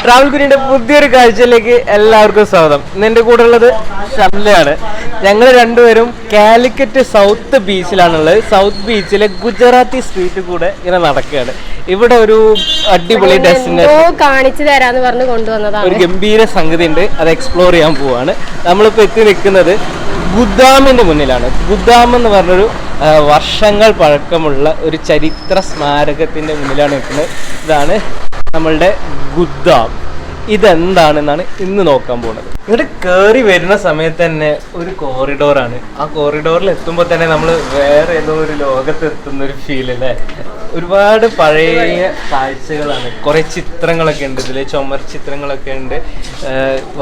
Travel കുരിയുടെ പുതിയൊരു കാഴ്ചയിലേക്ക് എല്ലാവർക്കും സ്വാഗതം. ഇന്നെൻ്റെ കൂടെ ഉള്ളത് ഷംലയാണ്. ഞങ്ങൾ രണ്ടുപേരും കാലിക്കറ്റ് സൗത്ത് ബീച്ചിലാണുള്ളത്. സൗത്ത് ബീച്ചിലെ ഗുജറാത്തി സ്ട്രീറ്റ് കൂടെ ഇങ്ങനെ നടക്കുകയാണ്. ഇവിടെ ഒരു അടിപൊളി ഡെസ്റ്റിനേഷൻ കാണിച്ചു തരാന്ന് പറഞ്ഞ് കൊണ്ടുവന്നതാണ്. ഒരു ഗംഭീര സംഗതി ഉണ്ട്, അത് എക്സ്പ്ലോർ ചെയ്യാൻ പോവാണ്. നമ്മളിപ്പോൾ എത്തി നിൽക്കുന്നത് ഗുദാമിന്റെ മുന്നിലാണ്. ഗുദാം എന്ന് പറഞ്ഞൊരു വർഷങ്ങൾ പഴക്കമുള്ള ഒരു ചരിത്ര സ്മാരകത്തിന്റെ മുന്നിലാണ് നിൽക്കുന്നത്. ഇതാണ് നമ്മളുടെ ഗുദാം. ഇതെന്താണെന്നാണ് ഇന്ന് നോക്കാൻ പോകുന്നത്. ഇവിടെ കയറി വരുന്ന സമയത്ത് തന്നെ ഒരു കോറിഡോറാണ്. ആ കോറിഡോറിൽ എത്തുമ്പോൾ തന്നെ നമ്മൾ വേറെ ഏതോ ഒരു ലോകത്ത് എത്തുന്ന ഒരു ഫീൽ അല്ലേ. ഒരുപാട് പഴയ കാഴ്ചകളാണ്. കുറേ ചിത്രങ്ങളൊക്കെ ഉണ്ട് ഇതിൽ, ചുമർ ചിത്രങ്ങളൊക്കെ ഉണ്ട്.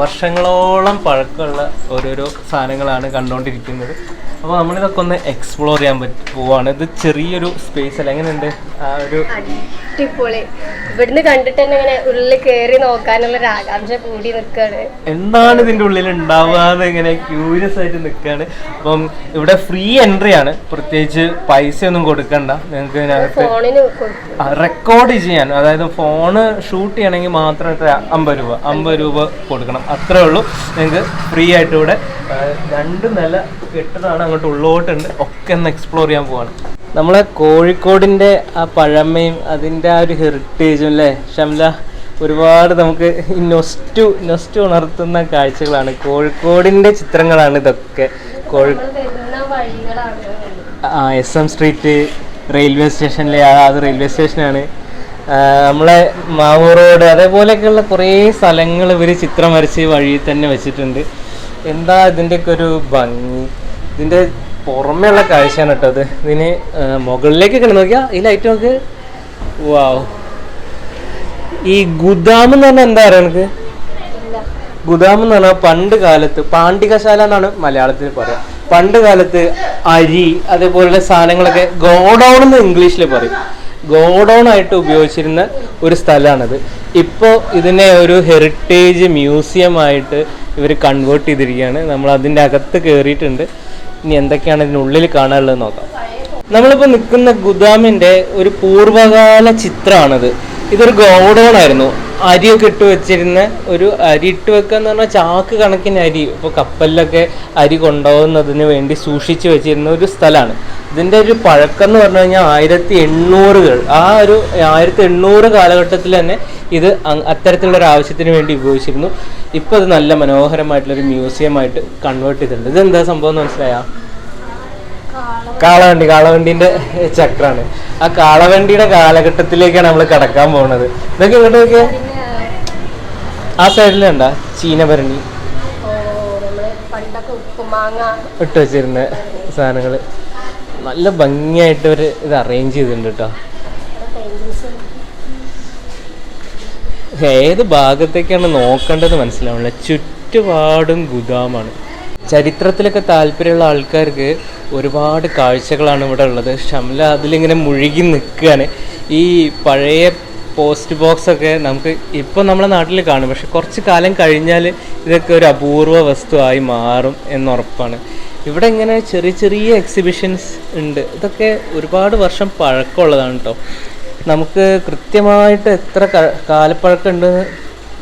വർഷങ്ങളോളം പഴക്കമുള്ള ഓരോരോ സാധനങ്ങളാണ് കണ്ടുകൊണ്ടിരിക്കുന്നത്. അപ്പോൾ നമ്മളിതൊക്കെ ഒന്ന് എക്സ്പ്ലോർ ചെയ്യാൻ പോവാണ്. ഇത് ചെറിയൊരു സ്പേസ് അല്ല, എങ്ങനെയുണ്ട് ആ ഒരു അടിപൊളി. ഇവിടുന്ന് കണ്ടിട്ട് തന്നെ ഇങ്ങനെ ഉള്ളിൽ കയറി നോക്കാനുള്ള ഒരു ആകാംക്ഷ കൂടി നിൽക്കാണ്. എന്താണ് ഇതിന്റെ ഉള്ളിൽ ഉണ്ടാവാതെ ഇങ്ങനെ ക്യൂരിയസ് ആയിട്ട് നിൽക്കുകയാണ്. അപ്പം ഇവിടെ ഫ്രീ എൻട്രി ആണ്, പ്രത്യേകിച്ച് പൈസ ഒന്നും കൊടുക്കണ്ട. നിങ്ങൾക്ക് ഇതിനകത്ത് റെക്കോർഡ് ചെയ്യാൻ, അതായത് ഫോണ് ഷൂട്ട് ചെയ്യണമെങ്കിൽ മാത്രം 50 രൂപ കൊടുക്കണം, അത്രേ ഉള്ളൂ. നിങ്ങൾക്ക് ഫ്രീ ആയിട്ട് ഇവിടെ 2 നില കെട്ടിടമാണ്, അങ്ങോട്ട് ഉള്ളോട്ടുണ്ട്. ഒക്കെ ഒന്ന് എക്സ്പ്ലോർ ചെയ്യാൻ പോവാണ്. നമ്മളെ കോഴിക്കോടിൻ്റെ ആ പഴമയും അതിൻ്റെ ആ ഒരു ഹെറിറ്റേജും അല്ലേ ഷംല, ഒരുപാട് നമുക്ക് ഈ നൊസ്റ്റു ഉണർത്തുന്ന കാഴ്ചകളാണ്. കോഴിക്കോടിൻ്റെ ചിത്രങ്ങളാണ് ഇതൊക്കെ. SM സ്ട്രീറ്റ് റെയിൽവേ സ്റ്റേഷനിലെ അത് റെയിൽവേ സ്റ്റേഷനാണ്. നമ്മളെ മാവൂർ റോഡ്, അതേപോലെയൊക്കെയുള്ള കുറേ സ്ഥലങ്ങൾ ഇവർ ചിത്രം വരച്ച് വഴിയിൽ തന്നെ വെച്ചിട്ടുണ്ട്. എന്താ ഇതിൻ്റെയൊക്കെ ഒരു ഭംഗി. ഇതിൻ്റെ പുറമേ ഉള്ള കാഴ്ചയാണ് കേട്ടോ അത്. ഇതിന് മുകളിലേക്കൊക്കെ നോക്കിയാൽ ഈ ലൈറ്റ് നോക്ക്. വാവ്. ഈ ഗുദാം എന്ന് പറഞ്ഞാൽ എന്താ പറയുക എനിക്ക്? ഗുദാം എന്ന് പറഞ്ഞാൽ പണ്ട് കാലത്ത് പാണ്ഡികശാല എന്നാണ് മലയാളത്തിൽ പറയാം. പണ്ട് കാലത്ത് അരി അതേപോലുള്ള സാധനങ്ങളൊക്കെ ഗോഡൗൺ എന്ന് ഇംഗ്ലീഷിൽ പറയും. ഗോഡൗൺ ആയിട്ട് ഉപയോഗിച്ചിരുന്ന ഒരു സ്ഥലമാണിത്. ഇപ്പോൾ ഇതിനെ ഒരു ഹെറിറ്റേജ് മ്യൂസിയം ആയിട്ട് ഇവർ കൺവേർട്ട് ചെയ്തിരിക്കുകയാണ്. നമ്മൾ അതിൻ്റെ അകത്ത് കയറിയിട്ടുണ്ട്. ഇനി എന്തൊക്കെയാണ് ഇതിനുള്ളിൽ കാണാനുള്ളത് നോക്കാം. നമ്മളിപ്പോൾ നിൽക്കുന്ന ഗുദാമിൻ്റെ ഒരു പൂർവ്വകാല ചിത്രമാണിത്. ഇതൊരു ഗോഡൗൺ ആയിരുന്നു. അരിയൊക്കെ ഇട്ട് വെച്ചിരുന്ന ഒരു അരി ഇട്ട് വെക്കുക എന്ന് പറഞ്ഞാൽ ചാക്ക് കണക്കിന് അരി ഇപ്പോൾ കപ്പലിലൊക്കെ അരി കൊണ്ടുപോകുന്നതിന് വേണ്ടി സൂക്ഷിച്ച് വെച്ചിരുന്ന ഒരു സ്ഥലമാണ്. ഇതിൻ്റെ ഒരു പഴക്കം എന്ന് പറഞ്ഞു കഴിഞ്ഞാൽ 1800-കൾ. ആ ഒരു 1800 കാലഘട്ടത്തിൽ തന്നെ ഇത് അത്തരത്തിലുള്ള ഒരു ആവശ്യത്തിന് വേണ്ടി ഉപയോഗിച്ചിരുന്നു. ഇപ്പോൾ അത് നല്ല മനോഹരമായിട്ടുള്ളൊരു മ്യൂസിയമായിട്ട് കൺവേർട്ട് ചെയ്തിട്ടുണ്ട്. ഇതെന്താ സംഭവം എന്ന് മനസ്സിലായാ? കാളവണ്ടിന്റെ ചക്രാണ്. ആ കാളവണ്ടിയുടെ കാലഘട്ടത്തിലേക്കാണ് നമ്മൾ കടക്കാൻ പോകുന്നത്. ഇതൊക്കെ ഇങ്ങോട്ട് നോക്കിയാ ആ സൈഡിലുണ്ട ചീനഭരണി ഇട്ട് വെച്ചിരുന്ന സാധനങ്ങൾ നല്ല ഭംഗിയായിട്ട് ഒരു ഇത് അറേഞ്ച് ചെയ്തിട്ടുണ്ട് കേട്ടോ. ഏത് ഭാഗത്തേക്കാണ് നോക്കേണ്ടത് മനസ്സിലാവില്ല. ചുറ്റുപാടും ഗുദാമാണ്. ചരിത്രത്തിലൊക്കെ താല്പര്യമുള്ള ആൾക്കാർക്ക് ഒരുപാട് കാഴ്ചകളാണ് ഇവിടെ ഉള്ളത്. ഷംല അതിലിങ്ങനെ മുഴുകി നിൽക്കുകയാണ്. ഈ പഴയ പോസ്റ്റ് ബോക്സൊക്കെ നമുക്ക് ഇപ്പോൾ നമ്മളെ നാട്ടിൽ കാണും, പക്ഷെ കുറച്ച് കാലം കഴിഞ്ഞാൽ ഇതൊക്കെ ഒരു അപൂർവ വസ്തുവായി മാറും എന്നുറപ്പാണ്. ഇവിടെ ഇങ്ങനെ ചെറിയ ചെറിയ എക്സിബിഷൻസ് ഉണ്ട്. ഇതൊക്കെ ഒരുപാട് വർഷം പഴക്കമുള്ളതാണ് കേട്ടോ. നമുക്ക് കൃത്യമായിട്ട് എത്ര കാലപ്പഴക്കം ഉണ്ടെന്ന്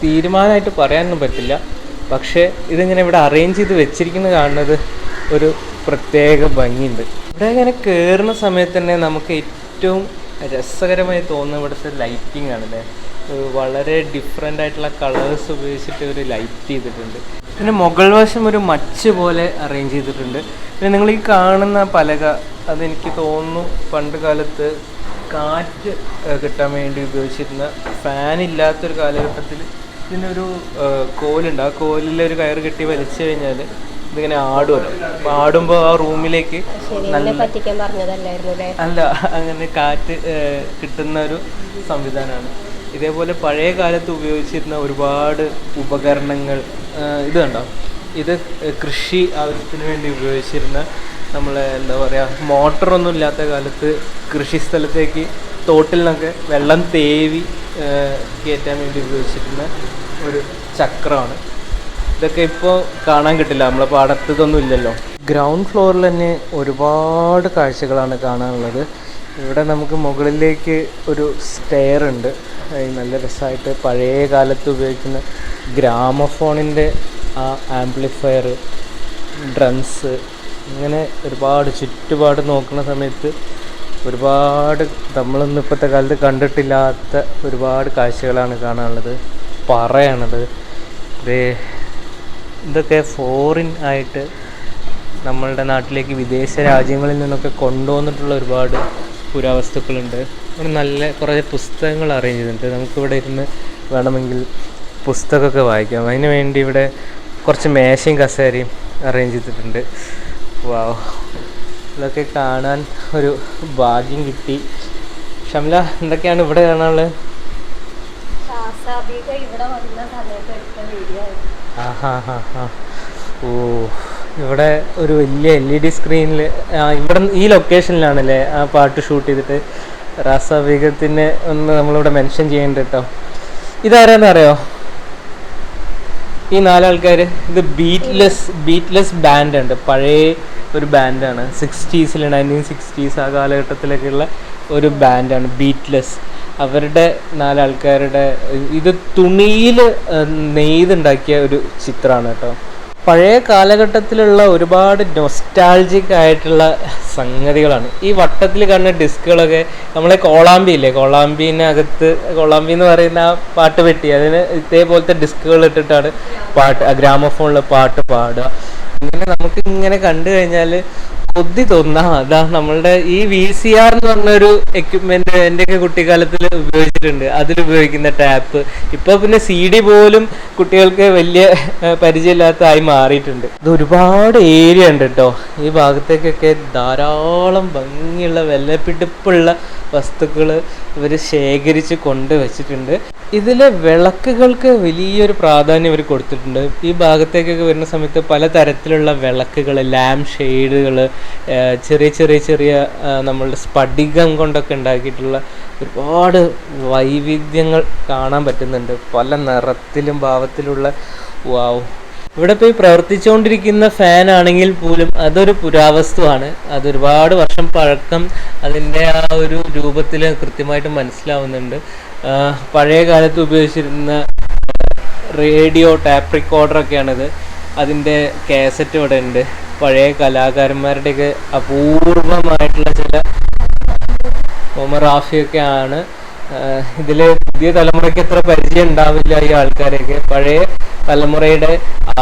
തീരുമാനമായിട്ട് പറയാനൊന്നും പറ്റില്ല. പക്ഷേ ഇതിങ്ങനെ ഇവിടെ അറേഞ്ച് ചെയ്ത് വെച്ചിരിക്കുന്നത് കാണുന്നത് ഒരു പ്രത്യേക ഭംഗിയുണ്ട്. ഇവിടെ ഇങ്ങനെ കയറുന്ന സമയത്ത് തന്നെ നമുക്ക് ഏറ്റവും രസകരമായി തോന്നുന്ന ഇവിടുത്തെ ലൈറ്റിംഗ് ആണല്ലേ. വളരെ ഡിഫറെൻ്റ് ആയിട്ടുള്ള കളേഴ്സ് ഉപയോഗിച്ചിട്ട് ഒരു ലൈറ്റ് ചെയ്തിട്ടുണ്ട്. പിന്നെ മുകൾ വശം ഒരു മച്ച് പോലെ അറേഞ്ച് ചെയ്തിട്ടുണ്ട്. പിന്നെ നിങ്ങൾ ഈ കാണുന്ന പലക, അതെനിക്ക് തോന്നുന്നു പണ്ട് കാലത്ത് കാറ്റ് കിട്ടാൻ വേണ്ടി ഉപയോഗിച്ചിരുന്ന, ഫാനില്ലാത്തൊരു കാലഘട്ടത്തിൽ ഇതിനൊരു കോലുണ്ട്. ആ കോലിൽ ഒരു കയറ് കെട്ടി വലിച്ചു കഴിഞ്ഞാൽ ഇതിങ്ങനെ ആടുമല്ലോ. അപ്പോൾ ആടുമ്പോൾ ആ റൂമിലേക്ക് അല്ല അങ്ങനെ കാറ്റ് കിട്ടുന്ന ഒരു സംവിധാനമാണ്. ഇതേപോലെ പഴയ കാലത്ത് ഉപയോഗിച്ചിരുന്ന ഒരുപാട് ഉപകരണങ്ങൾ ഇത് കണ്ടോ. ഇത് കൃഷി ആവശ്യത്തിന് വേണ്ടി ഉപയോഗിച്ചിരുന്ന, നമ്മളെ എന്താ പറയുക, മോട്ടറൊന്നും ഇല്ലാത്ത കാലത്ത് കൃഷി സ്ഥലത്തേക്ക് തോട്ടിൽ നിന്നൊക്കെ വെള്ളം തേവി കയറ്റാൻ വേണ്ടി ഉപയോഗിച്ചിരുന്ന ഒരു ചക്രമാണ്. ഇതൊക്കെ ഇപ്പോൾ കാണാൻ കിട്ടില്ല, നമ്മളെ പാടത്ത് ഇതൊന്നും ഇല്ലല്ലോ. ഗ്രൗണ്ട് ഫ്ലോറിൽ തന്നെ ഒരുപാട് കാഴ്ചകളാണ് കാണാനുള്ളത്. ഇവിടെ നമുക്ക് മുകളിലേക്ക് ഒരു സ്റ്റെയർ ഉണ്ട്. നല്ല രസമായിട്ട് പഴയ കാലത്ത് ഉപയോഗിക്കുന്ന ഗ്രാമഫോണിൻ്റെ ആ ആംപ്ലിഫയർ, ഡ്രംസ്, ഇങ്ങനെ ഒരുപാട് ചുറ്റുപാട് നോക്കുന്ന സമയത്ത് ഒരുപാട് നമ്മളൊന്നും ഇപ്പോഴത്തെ കാലത്ത് കണ്ടിട്ടില്ലാത്ത ഒരുപാട് കാഴ്ചകളാണ് കാണാനുള്ളത്. പറയാണത് ഇതൊക്കെ ഫോറിൻ ആയിട്ട് നമ്മളുടെ നാട്ടിലേക്ക് വിദേശ രാജ്യങ്ങളിൽ നിന്നൊക്കെ കൊണ്ടുവന്നിട്ടുള്ള ഒരുപാട് പുരാവസ്തുക്കളുണ്ട്. ഇവിടെ നല്ല കുറേ പുസ്തകങ്ങൾ അറേഞ്ച് ചെയ്തിട്ടുണ്ട്. നമുക്കിവിടെ ഇരുന്ന് വേണമെങ്കിൽ പുസ്തകമൊക്കെ വായിക്കാം. അതിന് വേണ്ടി ഇവിടെ കുറച്ച് മേശയും കസേരയും അറേഞ്ച് ചെയ്തിട്ടുണ്ട്. വാവ്, ഇതൊക്കെ കാണാൻ ഒരു ഭാഗ്യം കിട്ടി. ഷംല, എന്തൊക്കെയാണ് ഇവിടെ കാണാനുള്ളത്? ഓ, ഇവിടെ ഒരു വലിയ LED സ്ക്രീനിൽ ഇവിടെ ഈ ലൊക്കേഷനിലാണല്ലേ ആ പാട്ട് ഷൂട്ട് ചെയ്തിട്ട്. റാസാബീഗത്തിനെ ഒന്ന് നമ്മളിവിടെ മെൻഷൻ ചെയ്യേണ്ട കേട്ടോ. ഇതാരാന്ന് അറിയോ? ഈ 4 ആൾക്കാർ. ഇത് ബീറ്റ്ലെസ് ബാൻഡ് ഉണ്ട്. പഴയ ഒരു ബാൻഡാണ്. 1960s ആ കാലഘട്ടത്തിലൊക്കെയുള്ള ഒരു ബാൻഡാണ് ബീറ്റ്ലെസ്. അവരുടെ 4 ആൾക്കാരുടെ ഇത് തുണിയിൽ നെയ്തുണ്ടാക്കിയ ഒരു ചിത്രമാണ് കേട്ടോ. പഴയ കാലഘട്ടത്തിലുള്ള ഒരുപാട് നൊസ്റ്റാൾജിക് ആയിട്ടുള്ള സംഗതികളാണ്. ഈ വട്ടത്തിൽ കാണുന്ന ഡിസ്കുകളൊക്കെ നമ്മളെ കോളാമ്പി ഇല്ലേ, കോളാമ്പീനകത്ത് കോളാമ്പി എന്ന് പറയുന്ന ആ പാട്ട് പെട്ടി, അതിന് ഇതേപോലത്തെ ഡിസ്കുകൾ ഇട്ടിട്ടാണ് ഗ്രാമഫോണിൽ പാട്ട് പാടുക. ഇങ്ങനെ നമുക്ക് ഇങ്ങനെ കണ്ടു കഴിഞ്ഞാൽ കൊതി തോന്നാം. അതാ നമ്മളുടെ ഈ VCR എന്ന് പറഞ്ഞൊരു എക്യുപ്മെന്റ് എൻ്റെയൊക്കെ കുട്ടിക്കാലത്തിൽ ഉപയോഗിച്ചിട്ടുണ്ട്. അതിലുപയോഗിക്കുന്ന ടാപ്പ് ഇപ്പോൾ പിന്നെ CD പോലും കുട്ടികൾക്ക് വലിയ പരിചയമില്ലാത്തതായി മാറിയിട്ടുണ്ട്. ഇത് ഒരുപാട് ഏരിയ ഉണ്ട് കേട്ടോ. ഈ ഭാഗത്തേക്കൊക്കെ ധാരാളം ഭംഗിയുള്ള വെള്ളപ്പിടിപ്പുള്ള വസ്തുക്കൾ ഇവർ ശേഖരിച്ച് കൊണ്ടുവച്ചിട്ടുണ്ട്. ഇതിലെ വിളക്കുകൾക്ക് വലിയൊരു പ്രാധാന്യം ഇവർ കൊടുത്തിട്ടുണ്ട്. ഈ ഭാഗത്തേക്കൊക്കെ വരുന്ന സമയത്ത് പലതരത്തിലുള്ള വിളക്കുകൾ, ലാമ്പ് ഷെയ്ഡുകൾ, ചെറിയ നമ്മളുടെ സ്ഫടികം കൊണ്ടൊക്കെ ഉണ്ടാക്കിയിട്ടുള്ള ഒരുപാട് വൈവിധ്യങ്ങൾ കാണാൻ പറ്റുന്നുണ്ട്. പല നിറത്തിലും ഭാവത്തിലുള്ള. വാവ്, ഇവിടെ ഇപ്പോൾ ഈ പ്രവർത്തിച്ചുകൊണ്ടിരിക്കുന്ന ഫാൻ ആണെങ്കിൽ പോലും അതൊരു പുരാവസ്തുവാണ്. അതൊരുപാട് വർഷം പഴക്കം അതിൻ്റെ ആ ഒരു രൂപത്തിൽ കൃത്യമായിട്ട് മനസ്സിലാവുന്നുണ്ട്. പഴയ കാലത്ത് ഉപയോഗിച്ചിരുന്ന റേഡിയോ ടാപ്പ് റിക്കോർഡറൊക്കെയാണിത്. അതിൻ്റെ കാസറ്റ് ഇവിടെ ഉണ്ട്. പഴയ കലാകാരന്മാരുടെയൊക്കെ അപൂർവമായിട്ടുള്ള ചില ഒമറാഫിയൊക്കെ ആണ്. ഇതിൽ പുതിയ തലമുറയ്ക്ക് എത്ര പരിചയം ഉണ്ടാവില്ല ഈ ആൾക്കാരെയൊക്കെ. പഴയ തലമുറയുടെ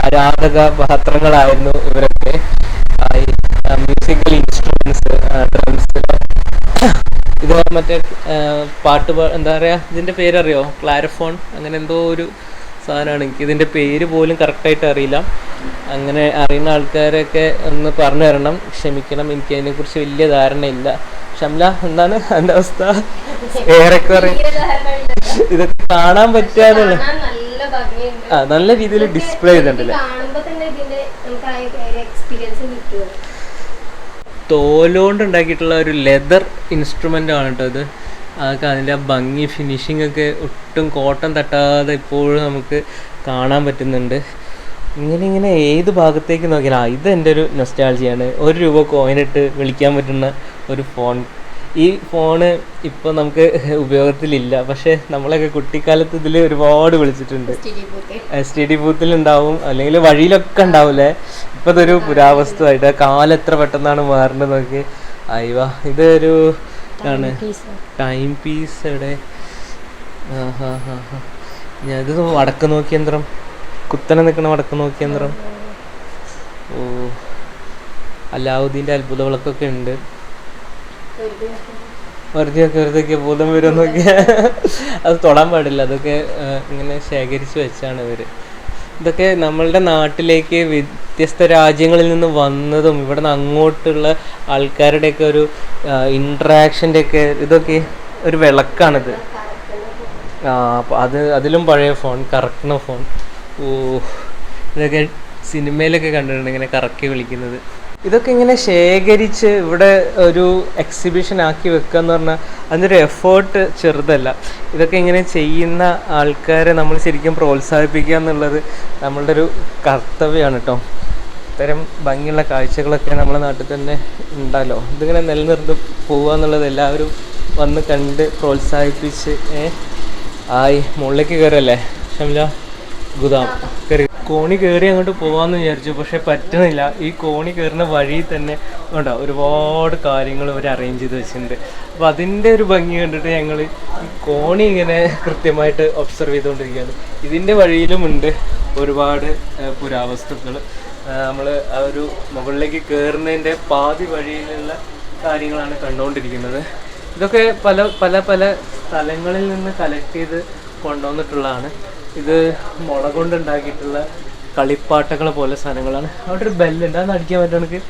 ആരാധക പാത്രങ്ങളായിരുന്നു ഇവരൊക്കെ. Musical instruments, drums. ഇത് മറ്റേ പാട്ട് എന്താ പറയുക, ഇതിൻ്റെ പേരറിയോ? ക്ലാരഫോൺ, അങ്ങനെ എന്തോ ഒരു സാധനമാണ്. എനിക്ക് ഇതിൻ്റെ പേര് പോലും കറക്റ്റായിട്ട് അറിയില്ല. അങ്ങനെ അറിയുന്ന ആൾക്കാരൊക്കെ ഒന്ന് പറഞ്ഞു തരണം, ക്ഷമിക്കണം. എനിക്ക് അതിനെക്കുറിച്ച് വലിയ ധാരണയില്ല. ഷംല, എന്താണ് എൻ്റെ അവസ്ഥ? ഏറെക്കുറെ ഇതൊക്കെ കാണാൻ പറ്റാതുള്ള നല്ല രീതിയിൽ ഡിസ്പ്ലേ ചെയ്തിട്ടുണ്ടല്ലേ. തോലുകൊണ്ട് ഉണ്ടാക്കിയിട്ടുള്ള ഒരു ലെതർ ഇൻസ്ട്രുമെൻ്റ് ആണ് കേട്ടോ ഇത്. അതൊക്കെ അതിൻ്റെ ഭംഗി, ഫിനിഷിംഗ് ഒക്കെ ഒട്ടും കോട്ടം തട്ടാതെ ഇപ്പോഴും നമുക്ക് കാണാൻ പറ്റുന്നുണ്ട്. ഇങ്ങനെ ഏത് ഭാഗത്തേക്ക് നോക്കിയാൽ ഇത് എൻ്റെ ഒരു നൊസ്റ്റാൾജിയാണ്. ₹1 കോയിനിട്ട് വിളിക്കാൻ പറ്റുന്ന ഒരു ഫോൺ. ഈ ഫോണ് ഇപ്പോൾ നമുക്ക് ഉപയോഗത്തിലില്ല, പക്ഷേ നമ്മളൊക്കെ കുട്ടിക്കാലത്ത് ഇതിൽ ഒരുപാട് വിളിച്ചിട്ടുണ്ട്. STD ബൂത്തിലുണ്ടാവും, അല്ലെങ്കിൽ വഴിയിലൊക്കെ ഉണ്ടാവില്ലേ. ഇപ്പം ഇതൊരു പുരാവസ്തുവായിട്ട്. കാലം എത്ര പെട്ടെന്നാണ് മാറുന്നത് നോക്കി. അയ്യോ, ഇതൊരു ആണ് ടൈം പീസ്. ഇവിടെ ഞാനിത് വടക്ക് നോക്കി യന്ത്രം, കുത്തനെ നിൽക്കുന്ന വടക്ക് നോക്കി യന്ത്രം. ഓ, അലാവുദ്ദീൻ്റെ അത്ഭുത വിളക്കൊക്കെ ഉണ്ട്. വെറുതെയൊക്കെ ഭൂതം വരും നോക്കിയാൽ അത് തൊടാൻ പാടില്ല. അതൊക്കെ ഇങ്ങനെ ശേഖരിച്ച് വെച്ചാണ് ഇവർ. ഇതൊക്കെ നമ്മളുടെ നാട്ടിലേക്ക് വ്യത്യസ്ത രാജ്യങ്ങളിൽ നിന്ന് വന്നതും ഇവിടെ നിന്ന് അങ്ങോട്ടുള്ള ആൾക്കാരുടെയൊക്കെ ഒരു ഇൻട്രാക്ഷൻ്റെയൊക്കെ ഇതൊക്കെ ഒരു വിളക്കാണിത്. അപ്പോൾ അതിലും പഴയ ഫോൺ, കറക്കണ ഫോൺ. ഓ, ഇതൊക്കെ സിനിമയിലൊക്കെ കണ്ടിട്ടുണ്ട്, ഇങ്ങനെ കറക്കി വിളിക്കുന്നത്. ഇതൊക്കെ ഇങ്ങനെ ശേഖരിച്ച് ഇവിടെ ഒരു എക്സിബിഷൻ ആക്കി വെക്കുക എന്ന് പറഞ്ഞാൽ അതിനൊരു എഫേർട്ട് ചെറുതല്ല. ഇതൊക്കെ ഇങ്ങനെ ചെയ്യുന്ന ആൾക്കാരെ നമ്മൾ ശരിക്കും പ്രോത്സാഹിപ്പിക്കുക എന്നുള്ളത് നമ്മളുടെ ഒരു കർത്തവ്യമാണ് കേട്ടോ. ഇത്തരം ഭംഗിയുള്ള കാഴ്ചകളൊക്കെ നമ്മുടെ നാട്ടിൽ തന്നെ ഉണ്ടല്ലോ. ഇതിങ്ങനെ നിലനിർത്തി പോവുക എന്നുള്ളത് എല്ലാവരും വന്ന് കണ്ട് പ്രോത്സാഹിപ്പിച്ച് ആയി മുകളിലേക്ക് കയറല്ലേ ഷംല ഗുദാം കയറി. കോണി കയറി അങ്ങോട്ട് പോകാമെന്ന് വിചാരിച്ചു, പക്ഷെ പറ്റുന്നില്ല. ഈ കോണി കയറുന്ന വഴി തന്നെ ഉണ്ടോ ഒരുപാട് കാര്യങ്ങൾ അവർ അറേഞ്ച് ചെയ്ത് വെച്ചിട്ടുണ്ട്. അപ്പോൾ അതിൻ്റെ ഒരു ഭംഗി കണ്ടിട്ട് ഞങ്ങൾ ഈ കോണി ഇങ്ങനെ കൃത്യമായിട്ട് ഒബ്സർവ് ചെയ്തുകൊണ്ടിരിക്കുകയാണ്. ഇതിൻ്റെ വഴിയിലുമുണ്ട് ഒരുപാട് പുരാവസ്തുക്കൾ. നമ്മൾ ആ ഒരു മുകളിലേക്ക് കയറുന്നതിൻ്റെ പാതി വഴിയിലുള്ള കാര്യങ്ങളാണ് കണ്ടുകൊണ്ടിരിക്കുന്നത്. ഇതൊക്കെ പല പല പല സ്ഥലങ്ങളിൽ നിന്ന് കളക്ട് ചെയ്ത് കൊണ്ടുവന്നിട്ടുള്ളതാണ്. ഇത് മുള കൊണ്ടുണ്ടാക്കിയിട്ടുള്ള കളിപ്പാട്ടകളെ പോലെ സാധനങ്ങളാണ്. അവിടെ ഒരു ബെല്ലുണ്ട്, അതൊന്ന് അടിക്കാൻ പറ്റും എനിക്ക്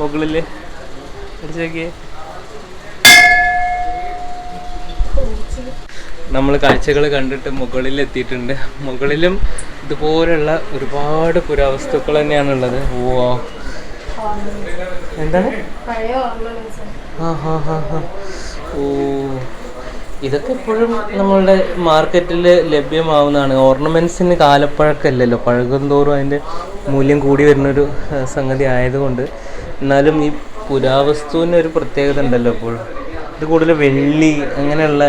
മുകളിൽ അടിച്ചു നോക്കിയേ. നമ്മൾ കാഴ്ചകൾ കണ്ടിട്ട് മുകളിൽ എത്തിയിട്ടുണ്ട്. മുകളിലും ഇതുപോലുള്ള ഒരുപാട് പുരാവസ്തുക്കൾ തന്നെയാണുള്ളത്. ഓ എന്താണ് ഓ ഇതൊക്കെ എപ്പോഴും നമ്മളുടെ മാർക്കറ്റിൽ ലഭ്യമാവുന്നതാണ്. ഓർണമെൻറ്റ്സിന് കാലപ്പഴക്കമല്ലല്ലോ, പഴകും തോറും അതിൻ്റെ മൂല്യം കൂടി വരുന്നൊരു സംഗതി ആയതുകൊണ്ട്. എന്നാലും ഈ പുരാവസ്തുവിന് ഒരു പ്രത്യേകത ഉണ്ടല്ലോ എപ്പോഴും. ഇത് കൂടുതൽ വെള്ളി അങ്ങനെയുള്ള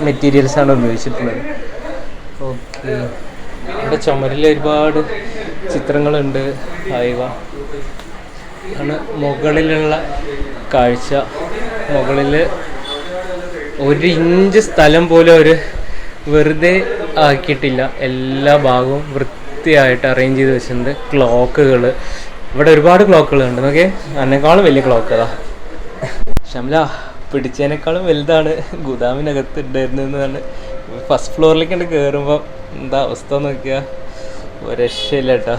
മെറ്റീരിയൽസാണ് ഉപയോഗിച്ചിട്ടുള്ളത്. ഓക്കെ, ഇവിടെ ചുമരിൽ ഒരുപാട് ചിത്രങ്ങളുണ്ട്. ആയിവ ആണ് മുകളിലുള്ള കാഴ്ച. മുകളിൽ 1 ഇഞ്ച് സ്ഥലം പോലും അവർ വെറുതെ ആക്കിയിട്ടില്ല. എല്ലാ ഭാഗവും വൃത്തിയായിട്ട് അറേഞ്ച് ചെയ്ത് വെച്ചിട്ടുണ്ട്. ക്ലോക്കുകൾ, ഇവിടെ ഒരുപാട് ക്ലോക്കുകളുണ്ട്. നോക്കിയേ, അതിനേക്കാളും വലിയ ക്ലോക്ക് അതാ. ഷംല പിടിച്ചതിനേക്കാളും വലുതാണ് ഗുദാമിനകത്ത് ഉണ്ടായിരുന്നതെന്നാണ്. ഫസ്റ്റ് ഫ്ലോറിലേക്കാണ്ട് കയറുമ്പോൾ എന്താ അവസ്ഥ നോക്കിയാൽ ഒരു രക്ഷയില്ല കേട്ടോ.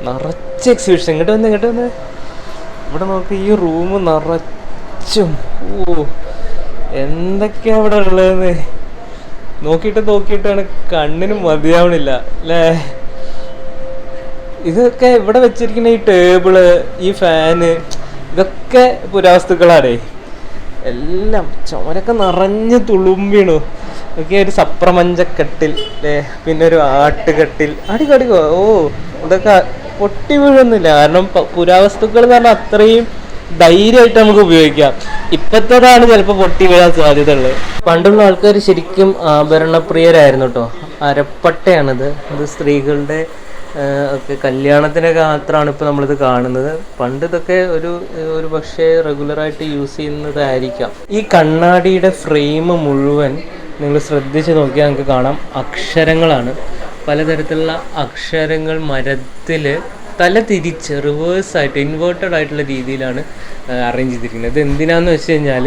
നിറച്ച് എക്സിബിഷൻ. ഇങ്ങോട്ട് വന്ന് ഇവിടെ നോക്കി, ഈ റൂം നിറച്ചും എന്തൊക്കെയാ ഇവിടെ ഉള്ളതെന്ന് നോക്കിയിട്ടാണ് കണ്ണിന് മതിയാവണില്ല അല്ലേ. ഇതൊക്കെ ഇവിടെ വെച്ചിരിക്കുന്ന ഈ ടേബിള്, ഈ ഫാന്, ഇതൊക്കെ പുരാവസ്തുക്കളാണേ. എല്ലാം ചുമരൊക്കെ നിറഞ്ഞ് തുളുമ്പിണു. ഒക്കെ ഒരു സപ്രമഞ്ചക്കട്ടിൽ അല്ലേ, പിന്നെ ഒരു ആട്ടുകട്ടിൽ. അടിക്കോ ഓ ഇതൊക്കെ പൊട്ടി വീഴൊന്നുമില്ല. കാരണം പുരാവസ്തുക്കൾ എന്ന് പറഞ്ഞാൽ അത്രയും ധൈര്യമായിട്ട് നമുക്ക് ഉപയോഗിക്കാം. ഇപ്പോഴത്തേതാണ് ചിലപ്പോൾ പൊട്ടി വീഴാൻ സാധ്യത ഉള്ളത്. പണ്ടുള്ള ആൾക്കാർ ശരിക്കും ആഭരണപ്രിയരായിരുന്നു കേട്ടോ. അരപ്പട്ടയാണിത്. ഇത് സ്ത്രീകളുടെ ഒക്കെ കല്യാണത്തിനൊക്കെ മാത്രമാണ് ഇപ്പോൾ നമ്മളിത് കാണുന്നത്. പണ്ട് ഇതൊക്കെ ഒരു പക്ഷേ റെഗുലറായിട്ട് യൂസ് ചെയ്യുന്നതായിരിക്കാം. ഈ കണ്ണാടിയുടെ ഫ്രെയിം മുഴുവൻ നിങ്ങൾ ശ്രദ്ധിച്ച് നോക്കിയാൽ നിങ്ങൾക്ക് കാണാം അക്ഷരങ്ങളാണ്. പലതരത്തിലുള്ള അക്ഷരങ്ങൾ മരത്തിൽ തല തിരിച്ച് റിവേഴ്സായിട്ട് ഇൻവേർട്ടഡ് ആയിട്ടുള്ള രീതിയിലാണ് അറേഞ്ച് ചെയ്തിരിക്കുന്നത്. ഇത് എന്തിനാന്ന് വെച്ച് കഴിഞ്ഞാൽ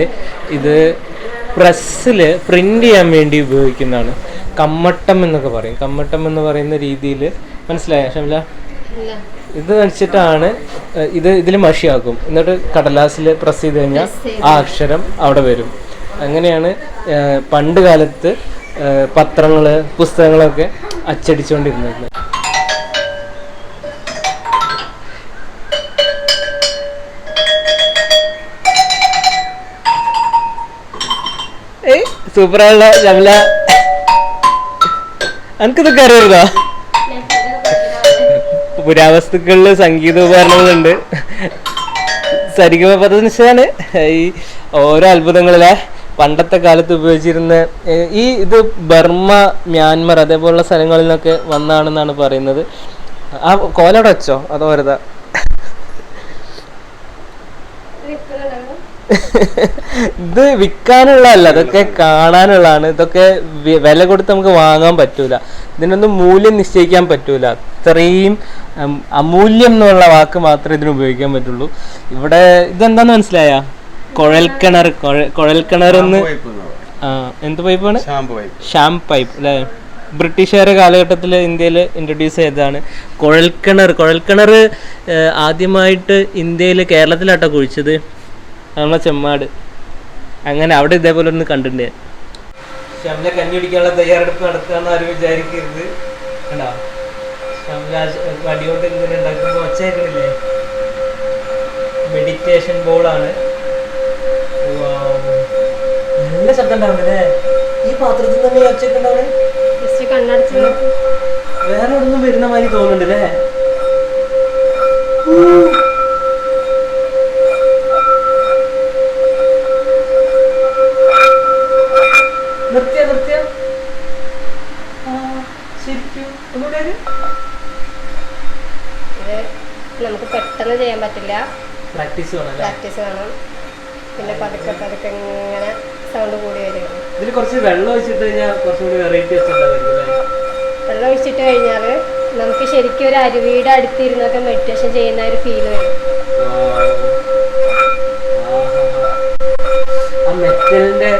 ഇത് പ്രസ്സിൽ പ്രിൻ്റ് ചെയ്യാൻ വേണ്ടി ഉപയോഗിക്കുന്നതാണ്. കമ്മട്ടം എന്നൊക്കെ പറയും. കമ്മട്ടം എന്ന് പറയുന്ന രീതിയിൽ മനസ്സിലായോ ഷംല? ഇത് വെച്ചിട്ടാണ് ഇതിൽ മഷിയാക്കും. എന്നിട്ട് കടലാസിൽ പ്രസ് ചെയ്ത് കഴിഞ്ഞാൽ ആ അക്ഷരം അവിടെ വരും. അങ്ങനെയാണ് പണ്ട് കാലത്ത് പത്രങ്ങൾ, പുസ്തകങ്ങളൊക്കെ അച്ചടിച്ചുകൊണ്ടിരുന്നത്. സൂപ്പറായുള്ള ഷംല, എനിക്കിതൊക്കെ അറിയാമോ? പുരാവസ്തുക്കളിൽ സംഗീതോപകരണങ്ങളുണ്ട്. സരിഗമപദനിശയാണ് ഈ ഓരോ അത്ഭുതങ്ങളിലെ പണ്ടത്തെ കാലത്ത് ഉപയോഗിച്ചിരുന്ന ഇത് ബർമ്മ, മ്യാൻമർ അതേപോലുള്ള സ്ഥലങ്ങളിൽ നിന്നൊക്കെ വന്നാണെന്നാണ് പറയുന്നത്. ആ കോലവിടെ വെച്ചോ അതോ വരുതാ? ഇത് വിൽക്കാനുള്ളതല്ല, ഇതൊക്കെ കാണാനുള്ളതാണ്. ഇതൊക്കെ വില കൊടുത്ത് നമുക്ക് വാങ്ങാൻ പറ്റൂല. ഇതിനൊന്നും മൂല്യം നിശ്ചയിക്കാൻ പറ്റൂല. അത്രയും അമൂല്യം എന്നുള്ള വാക്ക് മാത്രമേ ഇതിന് ഉപയോഗിക്കാൻ പറ്റുള്ളൂ. ഇവിടെ ഇതെന്താന്ന് മനസ്സിലായ? കുഴൽക്കിണർ. കുഴൽക്കിണറെന്ന് എന്ത് പൈപ്പാണ്? ഷാമ്പ് പൈപ്പ് അല്ലേ? ബ്രിട്ടീഷുകാരുടെ കാലഘട്ടത്തിൽ ഇന്ത്യയിൽ ഇൻട്രൊഡ്യൂസ് ചെയ്തതാണ് കുഴൽക്കിണർ. കുഴൽക്കിണർ ആദ്യമായിട്ട് ഇന്ത്യയിൽ കേരളത്തിലാട്ടോ കുഴിച്ചത്, നമ്മളെ ചെമ്മാട്. അങ്ങനെ അവിടെ ഇതേപോലെ ഒന്ന് കണ്ടിട്ടുണ്ട്. ഷംല കഞ്ഞി കുടിക്കാനുള്ള തയ്യാറെടുപ്പ് നടത്തുകയെന്ന് ആരും വിചാരിക്കരുത്. കണ്ടോ ഷംല വടിയോണ്ട് ഇങ്ങനെ ഉണ്ടാക്കുമ്പോൾ ഒച്ചയായിട്ടില്ലേ? മെഡിറ്റേഷൻ ബോളാണ്. നല്ല ശബ്ദം ഉണ്ടാവുന്നല്ലേ ഈ പാത്രത്തിൽ തന്നെ? ഒച്ചയൊക്കെ ഉണ്ടാവുന്നത് വേറെ ഒന്നും വരുന്ന മാതിരി തോന്നുന്നുണ്ട് അല്ലേ? ഇത് നമുക്ക് പെട്ടെന്ന് ചെയ്യാൻ പറ്റില്ല, പ്രാക്ടീസ് വേണം. പിന്നെ പതുക്കെ പതുക്കെ ഇങ്ങനെ സൗണ്ട് കൂടി വരും. ഇതിൽ കുറച്ച് വെള്ളം ഒഴിച്ചിട്ട് കഴിഞ്ഞാൽ കുറച്ചുകൂടി വെറൈറ്റി വെച്ചിട്ടുണ്ടാവും. വെള്ളം ഒഴിച്ചിട്ട് കഴിഞ്ഞാൽ നമുക്ക് ശരിക്കും ഒരു അരുവിയുടെ അടുത്തിരുന്നൊക്കെ മെഡിറ്റേഷൻ ചെയ്യുന്ന ഒരു ഫീൽ വരും. ആ മെറ്റലിന്റെ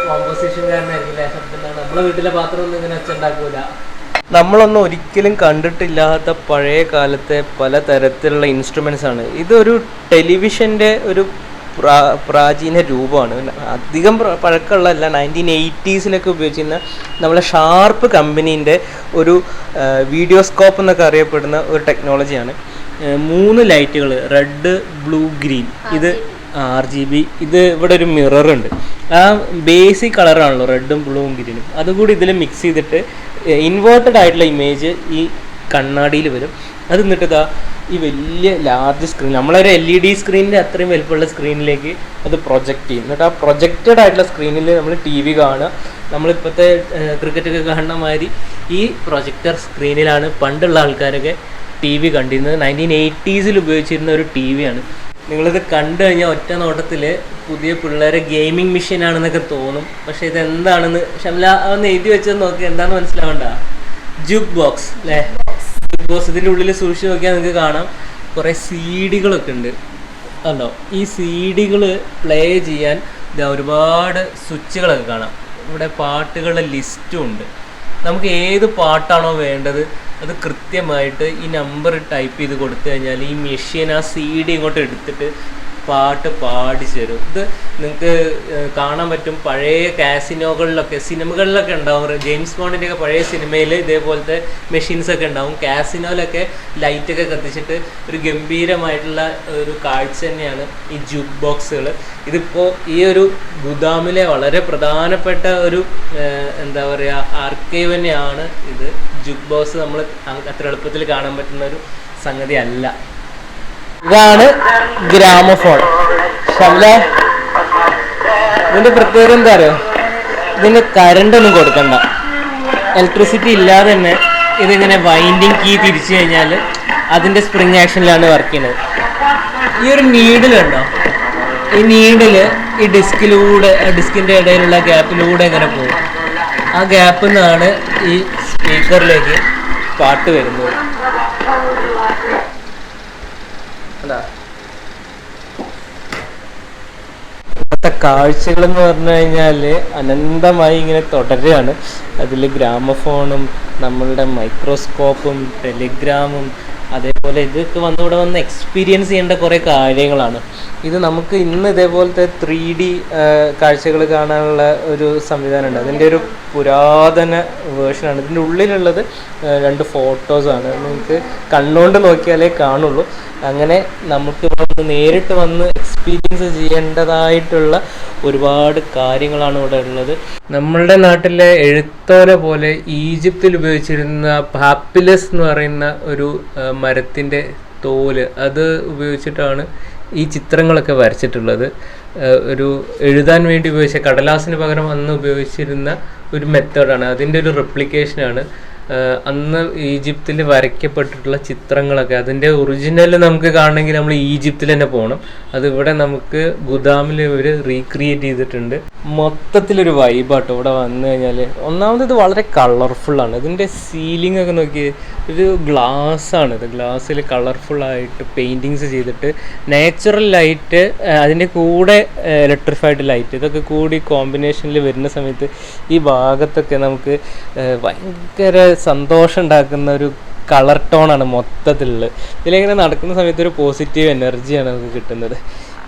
കോമ്പോസിഷൻ കാരണമായിരിക്കില്ല ശബ്ദം. നമ്മളെ വീട്ടിലെ പാത്രം ഒന്നും ഇങ്ങനെ വെച്ചുണ്ടാക്കൂല. നമ്മളൊന്നും ഒരിക്കലും കണ്ടിട്ടില്ലാത്ത പഴയ കാലത്തെ പല തരത്തിലുള്ള ഇൻസ്ട്രുമെന്റ്സ് ആണ്. ഇതൊരു ടെലിവിഷന്റെ ഒരു പ്രാചീന രൂപമാണ്. അധികം പഴക്കമുള്ളതല്ല. 1980s ഉപയോഗിച്ചിരുന്ന നമ്മളെ ഷാർപ്പ് കമ്പനീൻ്റെ ഒരു വീഡിയോസ്കോപ്പ് എന്നൊക്കെ അറിയപ്പെടുന്ന ഒരു ടെക്നോളജിയാണ്. 3 ലൈറ്റുകൾ, റെഡ്, ബ്ലൂ, ഗ്രീൻ. ഇത് RGB. ഇത് ഇവിടെ ഒരു മിററുണ്ട്. ആ ബേസിക് കളറാണല്ലോ റെഡും ബ്ലൂവും ഗ്രീനും. അതുകൂടി ഇതിൽ മിക്സ് ചെയ്തിട്ട് ഇൻവേർട്ടഡ് ആയിട്ടുള്ള ഇമേജ് ഈ കണ്ണാടിയിൽ വരും. അത് എന്നിട്ട് ഇതാ ഈ വലിയ ലാർജ് സ്ക്രീൻ, നമ്മളൊരു LED സ്ക്രീനിൻ്റെ അത്രയും വലുപ്പമുള്ള സ്ക്രീനിലേക്ക് അത് പ്രൊജക്റ്റ് ചെയ്യും. എന്നിട്ട് ആ പ്രൊജക്റ്റഡ് ആയിട്ടുള്ള സ്ക്രീനിൽ നമ്മൾ TV കാണുക. നമ്മളിപ്പോഴത്തെ ക്രിക്കറ്റൊക്കെ കാണുന്ന മാതിരി ഈ പ്രൊജക്ടർ സ്ക്രീനിലാണ് പണ്ടുള്ള ആൾക്കാരൊക്കെ TV കണ്ടിരുന്നത്. 1980s ഉപയോഗിച്ചിരുന്ന ഒരു TV ആണ്. നിങ്ങളിത് കണ്ടു കഴിഞ്ഞാൽ ഒറ്റ നോട്ടത്തിൽ പുതിയ പിള്ളേരെ ഗെയിമിംഗ് മെഷീനാണെന്നൊക്കെ തോന്നും. പക്ഷെ ഇതെന്താണെന്ന് ഷംല ഒന്ന് എഴുതി വെച്ചത് നോക്കി, എന്താണെന്ന് മനസ്സിലാവണ്ട. ജുക്ക് ബോക്സ് അല്ലേ? ജുക്ക് ബോക്സ്. ഇതിൻ്റെ ഉള്ളിൽ സൂക്ഷിച്ച് നോക്കിയാൽ നിങ്ങൾക്ക് കാണാം കുറേ CD-കളൊക്കെ ഉണ്ട്. കണ്ടോ? ഈ CD-കൾ പ്ലേ ചെയ്യാൻ ഒരുപാട് സ്വിച്ചുകളൊക്കെ കാണാം. ഇവിടെ പാട്ടുകളുടെ ലിസ്റ്റും ഉണ്ട്. നമുക്ക് ഏത് പാട്ടാണോ വേണ്ടത് അത് കൃത്യമായിട്ട് ഈ നമ്പർ ടൈപ്പ് ചെയ്ത് കൊടുത്തു കഴിഞ്ഞാൽ ഈ മെഷീൻ ആ CD ഇങ്ങോട്ട് എടുത്തിട്ട് പാട്ട് പാടിച്ചു തരും. ഇത് നിങ്ങൾക്ക് കാണാൻ പറ്റും പഴയ കാസിനോകളിലൊക്കെ, സിനിമകളിലൊക്കെ ഉണ്ടാവും. ജെയിംസ് ബോണ്ടിൻ്റെയൊക്കെ പഴയ സിനിമയിൽ ഇതേപോലത്തെ മെഷീൻസൊക്കെ ഉണ്ടാവും. കാസിനോയിലൊക്കെ ലൈറ്റൊക്കെ കത്തിച്ചിട്ട് ഒരു ഗംഭീരമായിട്ടുള്ള ഒരു കാഴ്ച തന്നെയാണ് ഈ ജുക്ക് ബോക്സുകൾ. ഇതിപ്പോൾ ഈ ഒരു ഗുദാമിലെ വളരെ പ്രധാനപ്പെട്ട ഒരു എന്താ പറയുക ആർക്കൈവ് തന്നെയാണ് ഇത്. ജുക്ക് ബോക്സ് നമ്മൾ അത്ര എളുപ്പത്തിൽ കാണാൻ പറ്റുന്ന ഒരു സംഗതി അല്ല. ഇതാണ് ഗ്രാമഫോൺ. ഇതിന്റെ പ്രത്യേകത എന്താ അറിയോ? ഇതിന് കറണ്ട് ഒന്നും കൊടുക്കണ്ട. ഇലക്ട്രിസിറ്റി ഇല്ലാതെ തന്നെ ഇതിങ്ങനെ വൈൻഡിങ് കീ തിരിച്ചു കഴിഞ്ഞാൽ അതിന്റെ സ്പ്രിങ് ആക്ഷനിലാണ് വർക്ക് ചെയ്യുന്നത്. ഈ ഒരു നീഡിലുണ്ടോ? ഈ നീഡില് ഈ ഡിസ്കിന്റെ ഇടയിലുള്ള ഗ്യാപ്പിലൂടെ ഇങ്ങനെ പോകും. ആ ഗ്യാപ്പിൽ നിന്നാണ് ഈ സ്പീക്കറിലേക്ക് പാട്ട് വരുന്നത്. ഇന്നത്തെ കാഴ്ചകൾ എന്ന് പറഞ്ഞു കഴിഞ്ഞാൽ അനന്തമായി ഇങ്ങനെ തുടരുകയാണ്. അതിൽ ഗ്രാമഫോണും നമ്മളുടെ മൈക്രോസ്കോപ്പും ടെലിഗ്രാമും അതേപോലെ ഇതൊക്കെ ഇവിടെ വന്ന് എക്സ്പീരിയൻസ് ചെയ്യേണ്ട കുറേ കാര്യങ്ങളാണ്. ഇത് നമുക്ക് ഇന്ന് ഇതേപോലത്തെ 3D കാഴ്ചകൾ കാണാനുള്ള ഒരു സംവിധാനമുണ്ട്. അതിൻ്റെ ഒരു പുരാതന വേർഷനാണ്. ഇതിൻ്റെ ഉള്ളിലുള്ളത് 2 ഫോട്ടോസാണ്. നിങ്ങൾക്ക് കണ്ണുകൊണ്ട് നോക്കിയാലേ കാണുള്ളൂ. അങ്ങനെ നമുക്ക് ഇവിടെ നേരിട്ട് വന്ന് എക്സ്പീരിയൻസ് ചെയ്യേണ്ടതായിട്ടുള്ള ഒരുപാട് കാര്യങ്ങളാണ് ഇവിടെ ഉള്ളത്. നമ്മളുടെ നാട്ടിലെ എഴുത്തോല പോലെ ഈജിപ്തിൽ ഉപയോഗിച്ചിരുന്ന പാപ്പിലസ് എന്ന് പറയുന്ന ഒരു മരത്തിൻ്റെ തോല്, അത് ഉപയോഗിച്ചിട്ടാണ് ഈ ചിത്രങ്ങളൊക്കെ വരച്ചിട്ടുള്ളത്. ഒരു എഴുതാൻ വേണ്ടി ഉപയോഗിച്ച കടലാസിന് പകരം അന്ന് ഉപയോഗിച്ചിരുന്ന ഒരു മെത്തേഡാണ്. അതിൻ്റെ ഒരു റെപ്ലിക്കേഷനാണ് അന്ന് ഈജിപ്തിൽ വരയ്ക്കപ്പെട്ടിട്ടുള്ള ചിത്രങ്ങളൊക്കെ. അതിൻ്റെ ഒറിജിനൽ നമുക്ക് കാണണമെങ്കിൽ നമ്മൾ ഈജിപ്തിൽ തന്നെ പോകണം. അതിവിടെ നമുക്ക് ഗുദാമിൽ ഇവർ റീക്രിയേറ്റ് ചെയ്തിട്ടുണ്ട്. മൊത്തത്തിലൊരു വൈബാട്ടോ ഇവിടെ വന്നു കഴിഞ്ഞാൽ. ഒന്നാമത് ഇത് വളരെ കളർഫുള്ളാണ്. ഇതിൻ്റെ സീലിംഗ് ഒക്കെ നോക്കി, ഒരു ഗ്ലാസ്സാണ്. ഇത് ഗ്ലാസ്സിൽ കളർഫുള്ളായിട്ട് പെയിൻറ്റിങ്സ് ചെയ്തിട്ട് നാച്ചുറൽ ലൈറ്റ്, അതിൻ്റെ കൂടെ ഇലക്ട്രിഫൈഡ് ലൈറ്റ്, ഇതൊക്കെ കൂടി കോമ്പിനേഷനിൽ വരുന്ന സമയത്ത് ഈ ഭാഗത്തൊക്കെ നമുക്ക് ഭയങ്കര സന്തോഷം ഉണ്ടാക്കുന്ന ഒരു കളർ ടോണാണ് മൊത്തത്തിലുള്ളത്. ഇതിലിങ്ങനെ നടക്കുന്ന സമയത്ത് ഒരു പോസിറ്റീവ് എനർജിയാണ് നമുക്ക് കിട്ടുന്നത്.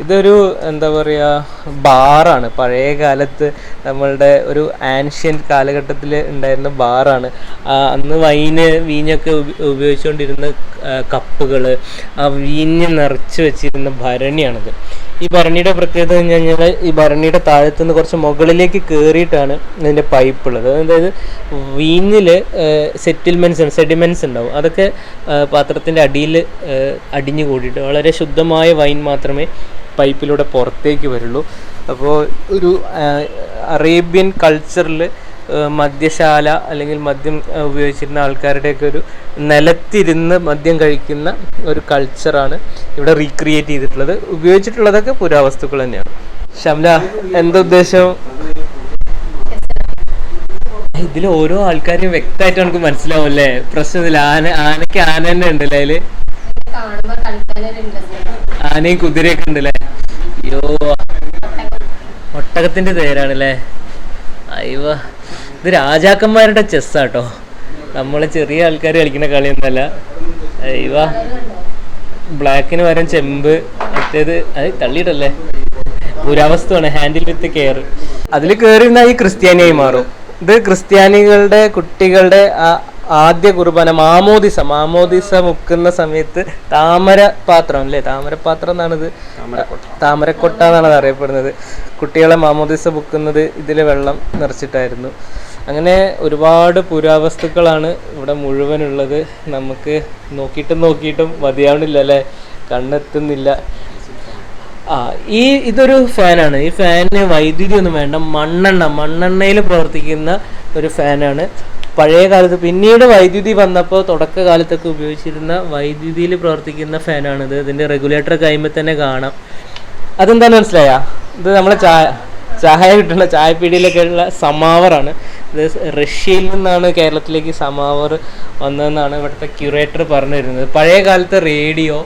ഇതൊരു എന്താ പറയുക ബാറാണ്. പഴയ കാലത്ത് നമ്മളുടെ ഒരു ആൻഷ്യൻ്റ് കാലഘട്ടത്തിൽ ഉണ്ടായിരുന്ന ബാറാണ്. അന്ന് വീഞ്ഞൊക്കെ ഉപയോഗിച്ചുകൊണ്ടിരുന്ന കപ്പുകൾ, ആ വീഞ്ഞ് നിറച്ച് വെച്ചിരുന്ന ഭരണിയാണിത്. ഈ ഭരണിയുടെ പ്രത്യേകത എന്ന് കഴിഞ്ഞാൽ ഈ ഭരണിയുടെ താഴത്തുനിന്ന് കുറച്ച് മുകളിലേക്ക് കയറിയിട്ടാണ് ഇതിൻ്റെ പൈപ്പ് ഉള്ളത്. അതായത് വീഞ്ഞിൽ സെഡിമെൻറ്റ്സ് ഉണ്ടാവും. അതൊക്കെ പാത്രത്തിൻ്റെ അടിയിൽ അടിഞ്ഞു കൂടിയിട്ട് വളരെ ശുദ്ധമായ വൈൻ മാത്രമേ പൈപ്പിലൂടെ പുറത്തേക്ക് വരുള്ളൂ. അപ്പോൾ ഒരു അറേബ്യൻ കൾച്ചറിൽ മദ്യശാല അല്ലെങ്കിൽ മദ്യം ഉപയോഗിച്ചിരുന്ന ആൾക്കാരുടെയൊക്കെ ഒരു നിലത്തിരുന്ന് മദ്യം കഴിക്കുന്ന ഒരു കൾച്ചറാണ് ഇവിടെ റീക്രിയേറ്റ് ചെയ്തിട്ടുള്ളത്. ഉപയോഗിച്ചിട്ടുള്ളതൊക്കെ പുരാവസ്തുക്കൾ തന്നെയാണ്. ഷംല, എന്താ ഉദ്ദേശം? ഇതിൽ ഓരോ ആൾക്കാരെയും വ്യക്തമായിട്ട് നമുക്ക് മനസ്സിലാവും അല്ലേ? പ്രശ്നമില്ല. ആനയ്ക്ക് ആന തന്നെ ഉണ്ടല്ലേ അതില്? ആനയും കുതിരയൊക്കെ ഉണ്ടല്ലേ? അയ്യോ, ഒട്ടകത്തിന്റെ പേരാണല്ലേ? അയ്യോ, ഇത് രാജാക്കന്മാരുടെ ചെസ്സാട്ടോ, നമ്മള് ചെറിയ ആൾക്കാർ കളിക്കുന്ന കളിയൊന്നല്ല. അയ്യോ, ബ്ലാക്കിന് പകരം ചെമ്പ്, മറ്റേത് അത് തള്ളിയിട്ടല്ലേ, പുരാവസ്തുവാണ്. Handle with care. അതിൽ കയറിയിരുന്ന ഈ ക്രിസ്ത്യാനിയായി മാറും. ഇത് ക്രിസ്ത്യാനികളുടെ കുട്ടികളുടെ ആദ്യ കുർബാന, മാമോദിസ മുക്കുന്ന സമയത്ത് താമരപാത്രം അല്ലേ, താമരപാത്രം എന്നാണിത്, താമരക്കൊട്ട എന്നാണ് അത് അറിയപ്പെടുന്നത്. കുട്ടികളെ മാമോദിസ മുക്കുന്നത് ഇതിൽ വെള്ളം നിറച്ചിട്ടായിരുന്നു. അങ്ങനെ ഒരുപാട് പുരാവസ്തുക്കളാണ് ഇവിടെ മുഴുവനുള്ളത്. നമുക്ക് നോക്കിയിട്ടും മതിയാവണില്ല അല്ലേ, കണ്ണെത്തുന്നില്ല. ഇതൊരു ഫാനാണ്. ഈ ഫാനിന് വൈദ്യുതി ഒന്നും വേണ്ട, മണ്ണെണ്ണയിൽ പ്രവർത്തിക്കുന്ന ഒരു ഫാനാണ്. പഴയ കാലത്ത്, പിന്നീട് വൈദ്യുതി വന്നപ്പോൾ തുടക്കകാലത്തൊക്കെ ഉപയോഗിച്ചിരുന്ന വൈദ്യുതിയിൽ പ്രവർത്തിക്കുന്ന ഫാനാണിത്. ഇതിൻ്റെ റെഗുലേറ്റർ കഴിയുമ്പോൾ തന്നെ കാണാം. അതെന്താണെന്ന് മനസ്സിലായാ? ഇത് നമ്മളെ ചായ കിട്ടുന്ന ചായപ്പീടിയിലൊക്കെ ഉള്ള സമാവറാണ്. ഇത് റഷ്യയിൽ നിന്നാണ് കേരളത്തിലേക്ക് സമാവർ വന്നതെന്നാണ് ഇവിടുത്തെ ക്യൂറേറ്റർ പറഞ്ഞു തരുന്നത്. പഴയ കാലത്തെ റേഡിയോ,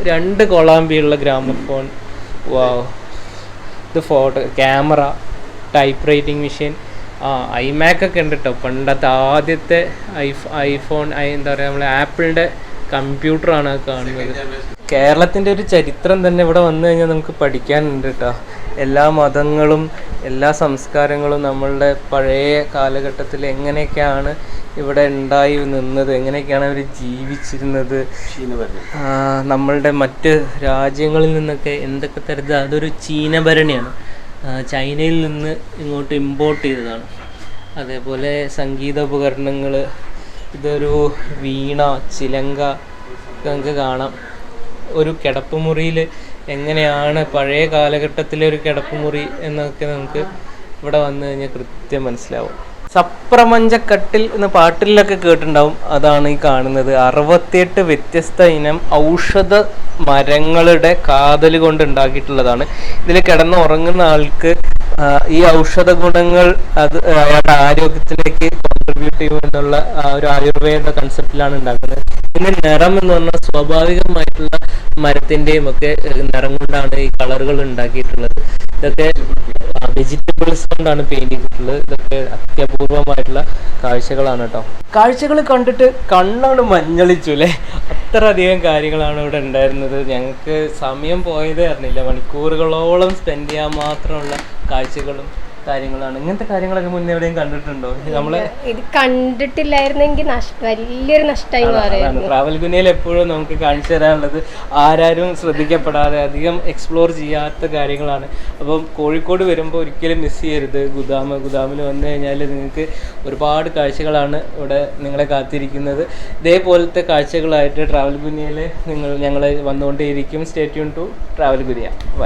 രണ്ട് കൊളാമ്പിയുള്ള ഗ്രാമഫോൺ, ഇത് photo camera, type writing machine, IMAC ഒക്കെ ഉണ്ട് കേട്ടോ. പണ്ടത്തെ ആദ്യത്തെ ഐഫോൺ, എന്താ പറയുക, നമ്മളെ ആപ്പിളിൻ്റെ കമ്പ്യൂട്ടറാണ് കാണുന്നത്. കേരളത്തിൻ്റെ ഒരു ചരിത്രം തന്നെ ഇവിടെ വന്നു കഴിഞ്ഞാൽ നമുക്ക് പഠിക്കാനുണ്ട് കേട്ടോ. എല്ലാ മതങ്ങളും എല്ലാ സംസ്കാരങ്ങളും നമ്മളുടെ പഴയ കാലഘട്ടത്തിൽ എങ്ങനെയൊക്കെയാണ് ഇവിടെ ഉണ്ടായി നിന്നത്, എങ്ങനെയൊക്കെയാണ് അവർ ജീവിച്ചിരുന്നത്, നമ്മളുടെ മറ്റ് രാജ്യങ്ങളിൽ നിന്നൊക്കെ എന്തൊക്കെ തരത്തിൽ, അതൊരു ചീനഭരണിയാണ്, ചൈനയിൽ നിന്ന് ഇങ്ങോട്ട് ഇമ്പോർട്ട് ചെയ്തതാണ്. അതേപോലെ സംഗീതോപകരണങ്ങൾ, ഇതൊരു വീണ, ചിലങ്ക നമുക്ക് കാണാം. ഒരു കിടപ്പുമുറിയിൽ എങ്ങനെയാണ് പഴയ കാലഘട്ടത്തിലെ ഒരു കിടപ്പുമുറി എന്നൊക്കെ നമുക്ക് ഇവിടെ വന്നു കഴിഞ്ഞാൽ കൃത്യം മനസ്സിലാവും. സപ്രമഞ്ചക്കട്ടിൽ എന്ന പാട്ടിലൊക്കെ കേട്ടിട്ടുണ്ടാവും. അതാണ് ഈ കാണുന്നത്. 68 വ്യത്യസ്ത ഇനം ഔഷധ മരങ്ങളുടെ കാതൽ കൊണ്ട് ഉണ്ടാക്കിയിട്ടുള്ളതാണ്. ഇതിൽ കിടന്ന് ഉറങ്ങുന്ന ആൾക്ക് ഈ ഔഷധ ഗുണങ്ങൾ അത് അയാളുടെ ആരോഗ്യത്തിലേക്ക് കോൺട്രിബ്യൂട്ട് ചെയ്യുമെന്നുള്ള ഒരു ആയുർവേദ കൺസെപ്റ്റിലാണ് ഉണ്ടാക്കുന്നത്. പിന്നെ നിറം എന്ന് പറഞ്ഞാൽ സ്വാഭാവികമായിട്ടുള്ള മരത്തിൻ്റെയും ഒക്കെ നിറം കൊണ്ടാണ് ഈ കളറുകൾ ഉണ്ടാക്കിയിട്ടുള്ളത്. ഇതൊക്കെ വെജിറ്റബിൾസ് കൊണ്ടാണ് പെയിന്റ് ചെയ്തിട്ടുള്ളത്. ഇതൊക്കെ അത്യപൂർവമായിട്ടുള്ള കാഴ്ചകളാണ് കേട്ടോ. കാഴ്ചകൾ കണ്ടിട്ട് കണ്ണാണ് മഞ്ഞളിച്ചു അല്ലേ, അത്ര അധികം കാര്യങ്ങളാണ് ഇവിടെ ഉണ്ടായിരുന്നത്. ഞങ്ങൾക്ക് സമയം പോയതേ അറിഞ്ഞില്ല. മണിക്കൂറുകളോളം സ്പെൻഡ് ചെയ്യാൻ മാത്രമുള്ള കാഴ്ചകളും കാര്യങ്ങളാണ്. ഇങ്ങനത്തെ കാര്യങ്ങളൊക്കെ മുന്നേ എവിടെയും കണ്ടിട്ടുണ്ടോ? നമ്മള് ഇത് കണ്ടിട്ടില്ലായിരുന്നെങ്കിൽ വലിയൊരു നഷ്ടമായി മാറിയിരുന്നു. ട്രാവൽ ഗുനിയയിൽ എപ്പോഴും നമുക്ക് കാണിച്ചു തരാനുള്ളത് ആരും ശ്രദ്ധിക്കപ്പെടാതെ അധികം എക്സ്പ്ലോർ ചെയ്യാത്ത കാര്യങ്ങളാണ്. അപ്പം കോഴിക്കോട് വരുമ്പോൾ ഒരിക്കലും മിസ് ചെയ്യരുത് ഗുദാമിൽ വന്നു കഴിഞ്ഞാൽ നിങ്ങൾക്ക് ഒരുപാട് കാഴ്ചകളാണ് ഇവിടെ നിങ്ങളെ കാത്തിരിക്കുന്നത്. ഇതേപോലത്തെ കാഴ്ചകളായിട്ട് ട്രാവൽ ഗുനിയയിൽ ഞങ്ങൾ വന്നുകൊണ്ടേയിരിക്കും. Stay tune to travel Guniya. By.